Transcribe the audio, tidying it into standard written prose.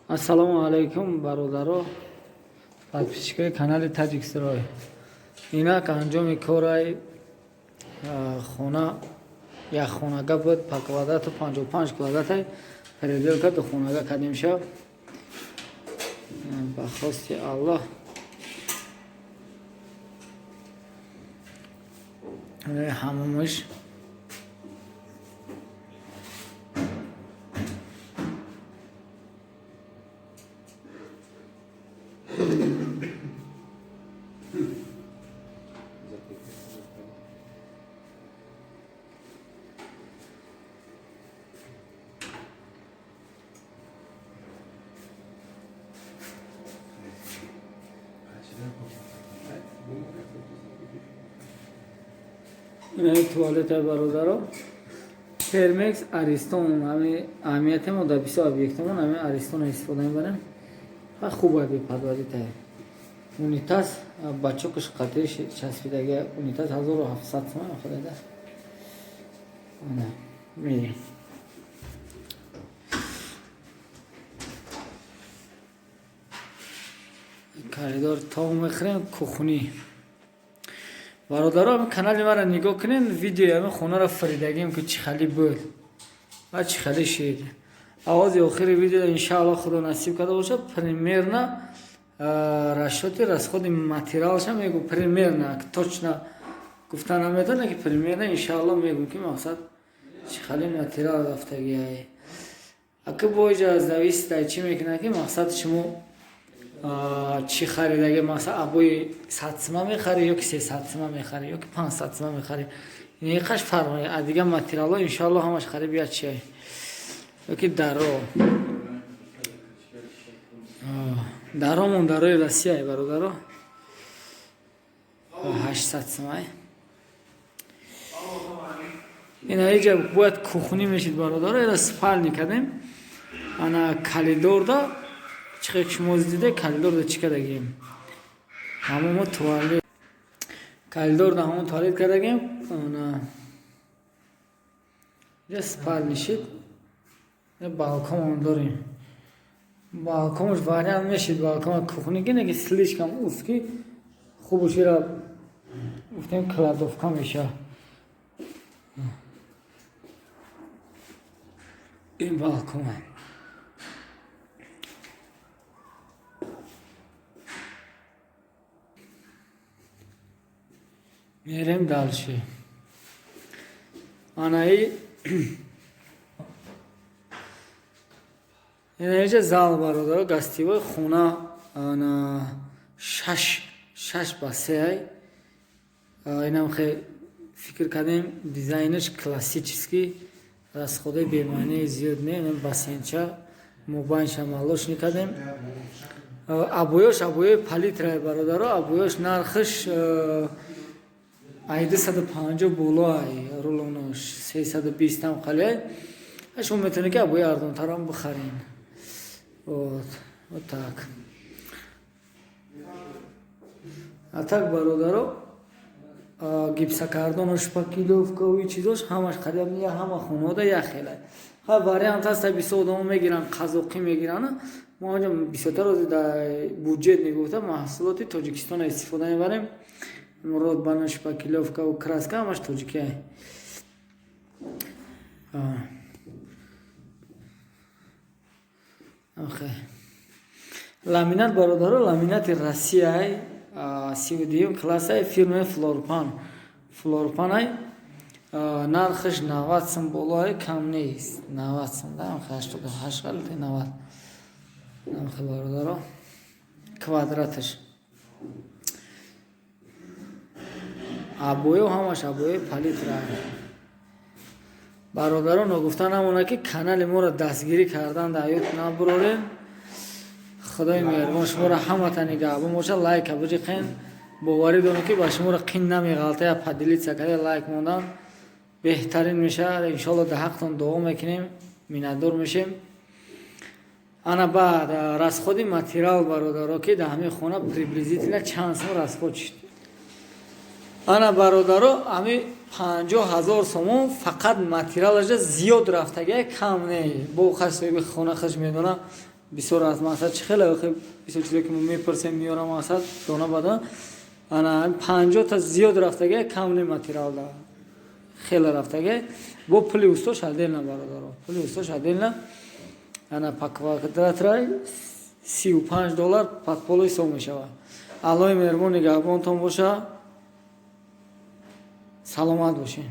Ассалому алайкум бародаро, подписчикои канали Таҷиксарой. Инак анҷоми кораи хона як хонага буд по квадрату 55 квадратай переделка ду хонага кардем шав. Ба хости Аллоҳ ҳамомаш туалета бародаро Пермекс Аристон аҳамияти мо дар бисёр объектамон ҳамин Аристон истифода мебарем. Хуб бепарварита унитаз ба чокаш қатъи часпидаги унитаз 1700 сомон оходада. Ана мирем. Коридор то мехрем кухни. бародаро канали мара нигоҳ кунед, видеои ҳамин хонаро фаридагим ки чӣ хали буд ва чӣ хали шид. Авози охири видео иншааллоҳ худо насиб карда бошад примерно расчёти расходи материалша мегӯ примерно точно гуфта наметавонам ки примерно иншааллоҳ мегӯм ки мақсад чӣ хали материал рафтагиай. Аки боҷа зависит чӣ мекунад ки мақсад шумо чӣ харидаги масалан абои 100 сима мехари ё ки 300 сима мехари ё ки 500 сима мехари. Инеқаш фарқ а дига материалҳо иншааллоҳ ҳамаш хариб биад чӣ ё ки даромон дарои Россия бародаро 800 сима. Ина иҷа бояд кухни мешид бародаро. Ира спальни кардем. Ана коридорда чиқи шумо дида коридорда чӣ кардагим? Ҳамон туалет. Коридорда ҳамон туалет кардагим. Ана иҷа спальни шид. Балкон дорем. Балконш вариант мешид балкон кухни гине ки слишком узкий. Хубаш ира гуфтем кладовка меша. Ин балкон. Мерем дальше. Анаи инаиҷа зал бародаро гостевой хона ана 6 ба 3. Инам хе фикр кардем дизайнаш классический расходи бемаънии зиёд не бассейнча мубайнша малош никардем. Абоёш абоёи палитра бародаро абоёш нархаш ай 250 болоай рулонош 320 там қалиай. Шумо метавонед ки абои ардонтарам бихарин. Вот так. А так бародаро гипсокартон шпакиловка и чизош ҳамаш харидам я ҳама хонаода як хелай. Ха вариант аст бисёр одам мегиран қазоқӣ мегиран. Мо онҷа бисёртар аз буҷет мегуфта маҳсулоти Тоҷикистон истифода мебарем. Мурод бана шпакиловка у краска ҳамаш тоҷикиай. Ламинат бародаро ламинати Россияй 32 классай фирмаи Флорпан нархаш 90 сом болоай кам нест. 90 сом да 88 галти 90. Нархи бародаро квадраташ. Абоё ҳамаш абои палитра. Бародаро нагуфта намона ки канали моро дастгирӣ кардан дар ёд набурорем. Худои меҳрубон шуморо ҳамата нигаҳ бомоша лайк абуҷиқен. боварӣ донед ки ба шуморо қин намеғалта я падилитса карда лайк мондан беҳтарин мешавад. Иншоаллоҳ дар ҳақтон дуо мекунем. миннатдор мешем. Ана баъд расходи материал бародаро ки дар ҳамин хона приблизительно чанд сом расход шуд. Ана бародаро ами 50,000 сомон фақат материалаш зиёд рафтагиай кам не. Бо хасоби хона хаш медона бисёр аз мақсад чӣ хеле охи бисёр чизое ки мо мепурсем миёрам мақсад дона ба дона ана 50 та зиёд рафтага кам не материал да хеле рафтага бо пули устош отдельно бародаро пули устош отдельно ана паквадатрай $35 подполой сом мешавад. Аллоҳи меҳрубон нигаҳбонтон боша. Саломат бошед.